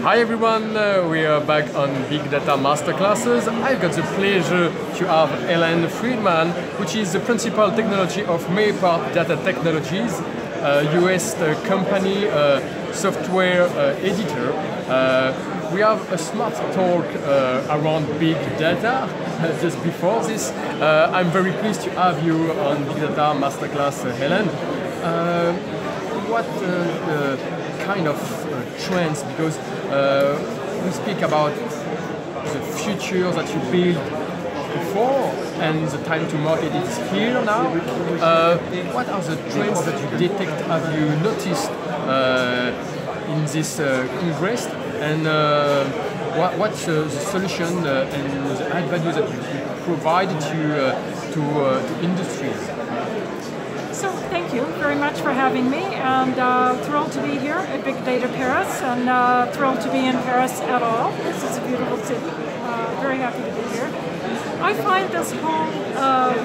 Hi everyone, we are back on Big Data Masterclasses. I've got the pleasure to have FRIEDMAN, which is the principal technology of MARP Data Technologies, a US company, software editor. We have a smart talk around big data just before this. I'm very pleased to have you on Big Data Masterclass, Helen. What kind of trends, because we speak about the future that you build before and the time to market is here now. What are the trends that you detect, have you noticed in this congress, and what's the solution and the add value that you provide to industries? So thank you very much for having me, and thrilled to be here at Big Data Paris, and thrilled to be in Paris at all. This is a beautiful city. Very happy to be here. I find this whole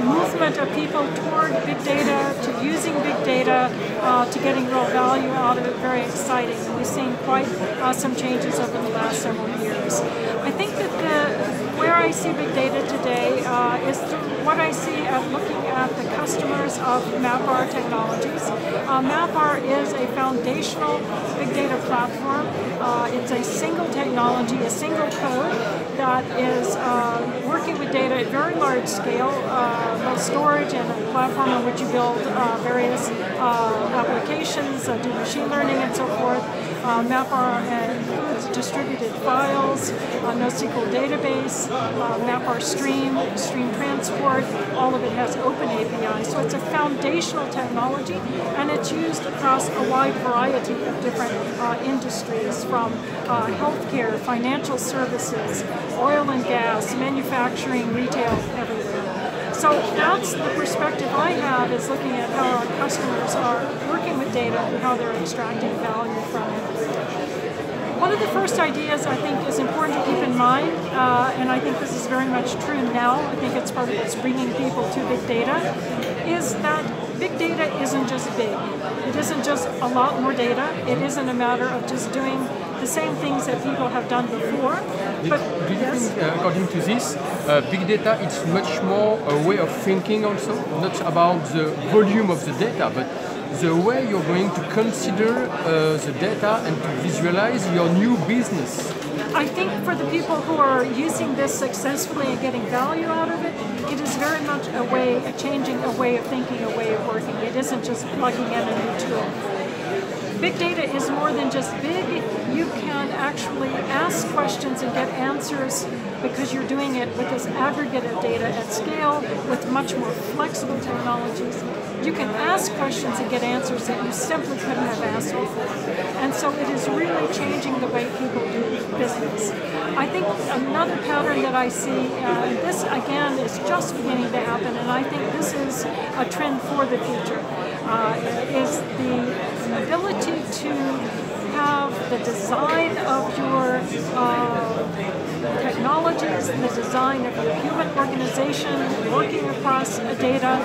movement of people toward big data, to using big data, to getting real value out of it very exciting. And we've seen quite some changes over the last several years. I think that where I see big data today is what I see at looking at the customers of MAPR Technologies. MAPR is a foundational big data platform. It's a single technology, a single code that is working with data at very large scale, both storage and a platform on which you build various applications, do machine learning and so forth. MAPR includes distributed files, NoSQL database, MAPR stream transport. All of it has open API, so it's a foundational technology, and it's used across a wide variety of different industries, from healthcare, financial services, oil and gas, manufacturing, retail, everywhere. So that's the perspective I have, is looking at how our customers are working with data and how they're extracting value from it. One of the first ideas I think is important to keep in mind, and I think this is very much true now, I think it's part of what's bringing people to big data, is that big data isn't just big. It isn't just a lot more data. It isn't a matter of just doing the same things that people have done before. But do you think, according to this, big data it's much more a way of thinking also, not about the volume of the data, but the way you're going to consider the data and to visualize your new business? I think for the people who are using this successfully and getting value out of it, it is very much a way of changing a way of thinking, a way of working. It isn't just plugging in a new tool. Big data is more than just big. You can actually ask questions and get answers because you're doing it with this aggregate of data at scale with much more flexible technologies. You can ask questions and get answers that you simply couldn't have asked before. And so it is really changing the way people do business. I think another pattern that I see, this again is just beginning to happen, and I think this is a trend for the future, is the ability to have the design of your technologies, the design of your human organization, working across data,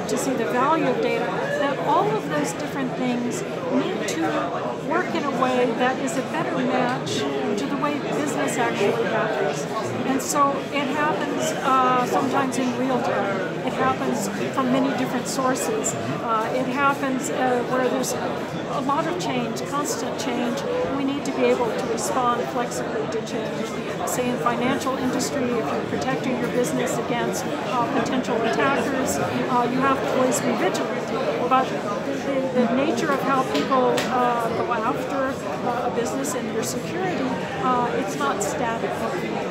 to see the value of data, that all of those different things need to work in a way that is a better match to the way business actually happens. And so it happens sometimes in real time. It happens from many different sources. It happens where there's a lot of change, constant change. We need to be able to respond flexibly to change. Say in financial industry, if you're protecting your business against potential attackers, you have to always be vigilant. But the nature of how people go after a business and your security, it's not static.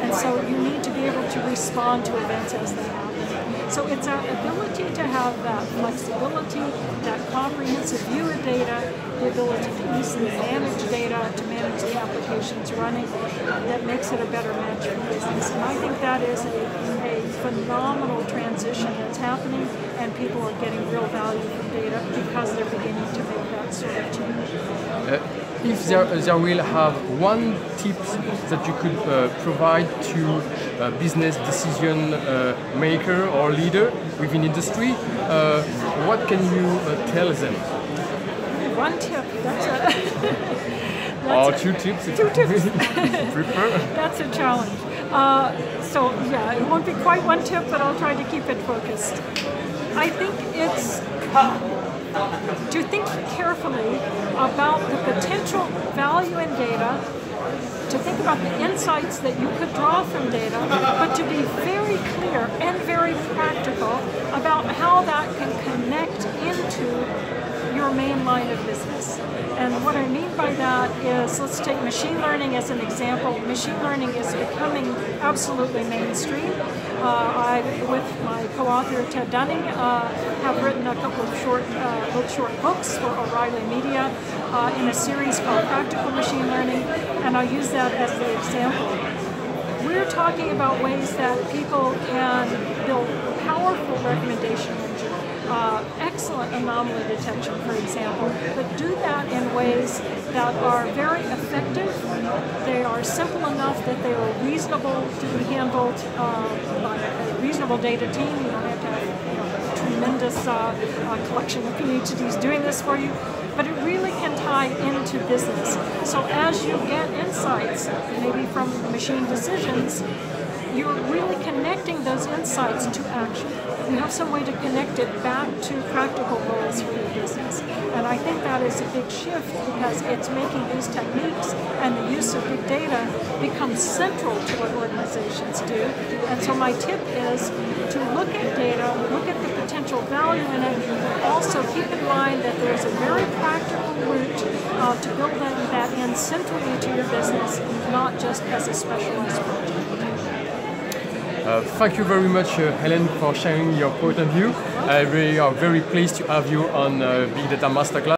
And so you need to be able to respond to events as they happen. So it's our ability to have that flexibility, that comprehensive view of data, the ability to easily manage data, to manage the applications running, that makes it a better match for business. And I think that is a phenomenal transition that's happening, and people are getting real value from data because they're beginning to make that sort of change. If there will have one tip that you could provide to a business decision maker or leader within industry, what can you tell them? One tip, that's Or 2 tips. 2 tips. Prefer. That's a challenge. So yeah, it won't be quite 1 tip, but I'll try to keep it focused. I think it's to think carefully about the potential value in data, to think about the insights that you could draw from data, but to be very clear and very practical about how that can connect into your main line of business. And what I mean by that is, let's take machine learning as an example. Machine learning is becoming absolutely mainstream. I, with my co-author Ted Dunning, have written a couple of short books for O'Reilly Media in a series called Practical Machine Learning, and I use that as the example. We're talking about ways that people can build powerful recommendation engine, excellent anomaly detection, for example, but do that in ways that are very effective. They are simple enough that they are reasonable to be handled by a reasonable data team. You don't have to have a tremendous collection of PhDs doing this for you, but it really can tie into business. So as you get insights, maybe from machine decisions, you're really connecting those insights to action. You have some way to connect it back to practical goals for your business. And I think that is a big shift because it's making these techniques and the use of big data become central to what organizations do. And so my tip is to look at data, look at the potential value in it, but also keep in mind that there's a very practical route to build that in centrally to your business, not just as a specialized project. Thank you very much, Helen, for sharing your point of view. We are very pleased to have you on Big Data Masterclass.